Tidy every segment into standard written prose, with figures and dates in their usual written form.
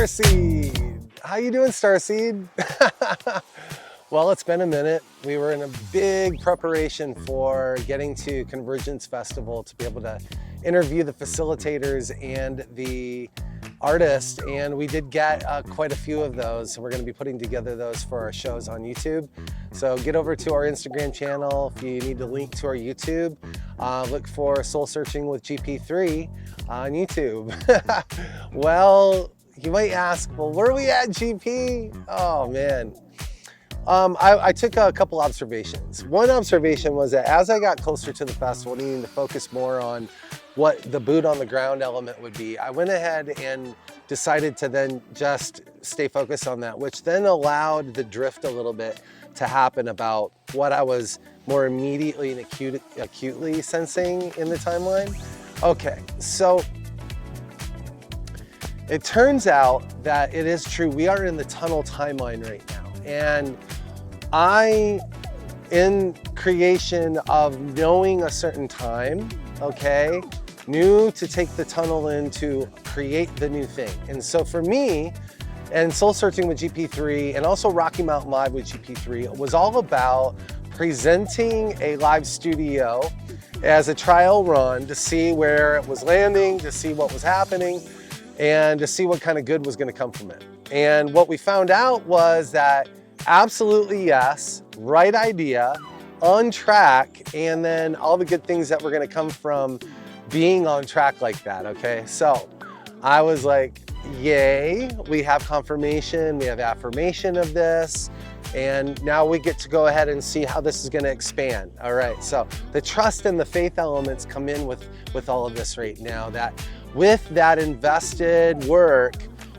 Starseed! How you doing, Starseed? Well, it's been a minute. We were in a big preparation for getting to Convergence Festival to be able to interview the facilitators and the artists, and we did get quite a few of those. We're going to be putting together those for our shows on YouTube. So get over to our Instagram channel. If you need to link to our YouTube, look for Soul Searching with GP3 on YouTube. Well, you might ask, well, where are we at, GP? Oh man. I took a couple observations. One observation was that as I got closer to the festival, needing to focus more on what the boot on the ground element would be, I went ahead and decided to then just stay focused on that, which then allowed the drift a little bit to happen about what I was more immediately and acutely sensing in the timeline. Okay, so it turns out that it is true. We are in the tunnel timeline right now. And in creation of knowing a certain time, okay, knew to take the tunnel in to create the new thing. And so for me, and Soul Searching with GP3 and also Rocky Mountain Live with GP3 was all about presenting a live studio as a trial run to see where it was landing, to see what was happening, and to see what kind of good was going to come from it. And what we found out was that absolutely yes, right idea, on track, and then all the good things that were going to come from being on track like that, okay? So I was like, yay, we have confirmation, we have affirmation of this, and now we get to go ahead and see how this is going to expand. All right, so the trust and the faith elements come in with all of this right now, that with that invested work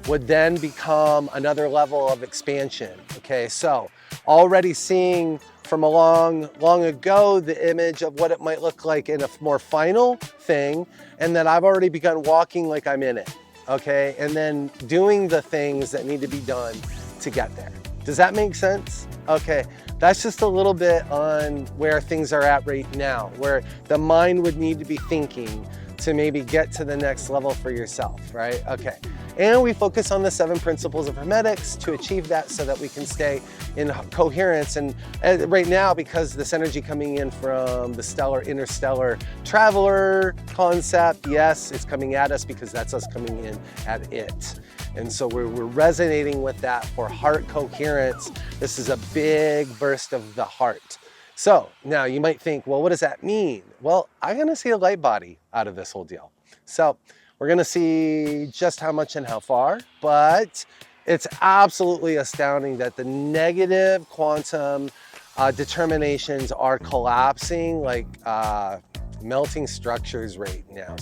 would then become another level of expansion. Okay, so already seeing from a long ago the image of what it might look like in a more final thing, and then I've already begun walking like I'm in it. Okay, and then doing the things that need to be done to get there. Does that make sense? Okay, that's just a little bit on where things are at right now, where the mind would need to be thinking to maybe get to the next level for yourself, right? Okay, and we focus on the 7 principles of Hermetics to achieve that so that we can stay in coherence. And right now, because this energy coming in from the stellar, interstellar traveler concept, yes, it's coming at us because that's us coming in at it. And so we're resonating with that for heart coherence. This is a big burst of the heart. So now you might think, well, what does that mean? Well, I'm gonna see a light body out of this whole deal. So we're gonna see just how much and how far, but it's absolutely astounding that the negative quantum determinations are collapsing like melting structures right now.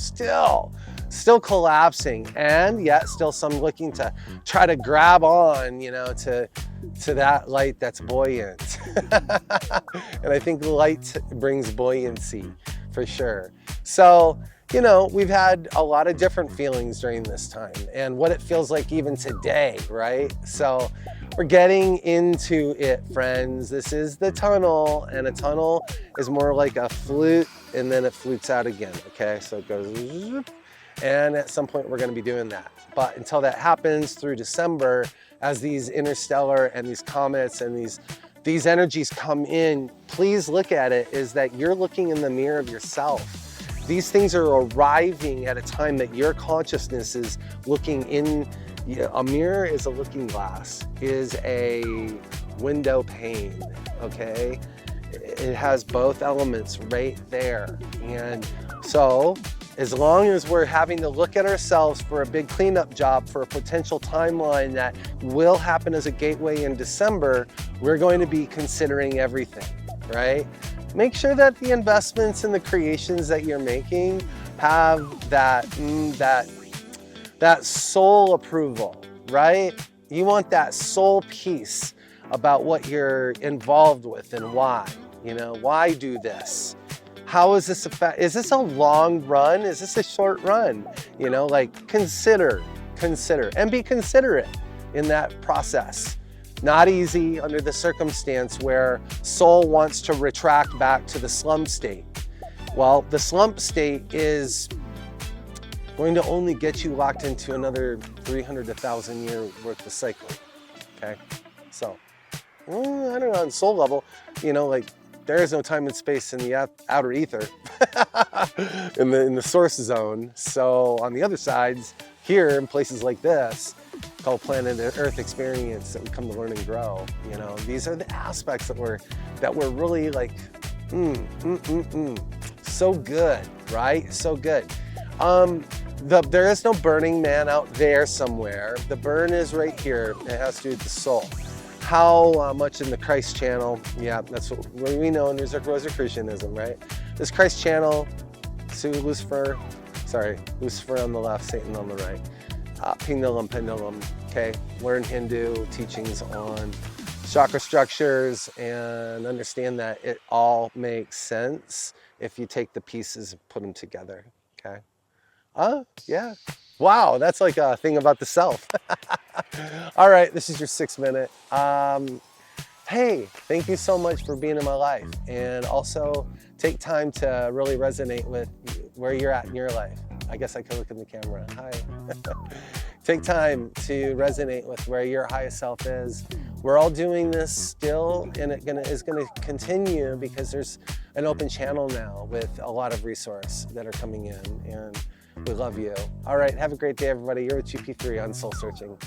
Still collapsing, and yet still some looking to try to grab on, you know, to that light that's buoyant. And I think light brings buoyancy for sure. So, you know, we've had a lot of different feelings during this time and what it feels like even today, right? So we're getting into it, friends. This is the tunnel, and a tunnel is more like a flute, and then it flutes out again, okay? So it goes, and at some point we're gonna be doing that. But until that happens through December, as these interstellar and these comets and these energies come in, please look at it is that you're looking in the mirror of yourself. These things are arriving at a time that your consciousness is looking in. A mirror is a looking glass, is a window pane, okay? It has both elements right there. And so as long as we're having to look at ourselves for a big cleanup job for a potential timeline that will happen as a gateway in December, we're going to be considering everything, right? Make sure that the investments and the creations that you're making have that soul approval, right? You want that soul piece about what you're involved with and why, you know, why do this? How is this affect? Is this a long run? Is this a short run? You know, like consider, and be considerate in that process. Not easy under the circumstance where soul wants to retract back to the slump state. Well, the slump state is going to only get you locked into another 300 to 1,000 year worth of cycling, okay? So, I don't know, on soul level, you know, like there is no time and space in the outer ether, in the source zone. So on the other sides, here in places like this, called planet Earth experience, that we come to learn and grow, you know, these are the aspects that we're really like, so good, right? So good. There is no burning man out there somewhere. The burn is right here. It has to do with the soul. How much in the Christ channel? Yeah, that's what we know in Rosicrucianism, right? This Christ channel, Lucifer on the left, Satan on the right. Pendulum, okay? Learn Hindu teachings on chakra structures and understand that it all makes sense if you take the pieces and put them together, okay? Yeah. Wow, that's like a thing about the self. All right, this is your 6 minute. Hey, thank you so much for being in my life. And also take time to really resonate with where you're at in your life. I guess I could look in the camera. Hi. Take time to resonate with where your highest self is. We're all doing this still, and it is gonna continue because there's an open channel now with a lot of resource that are coming in, and we love you. All right, have a great day, everybody. You're with GP3 on Soul Searching.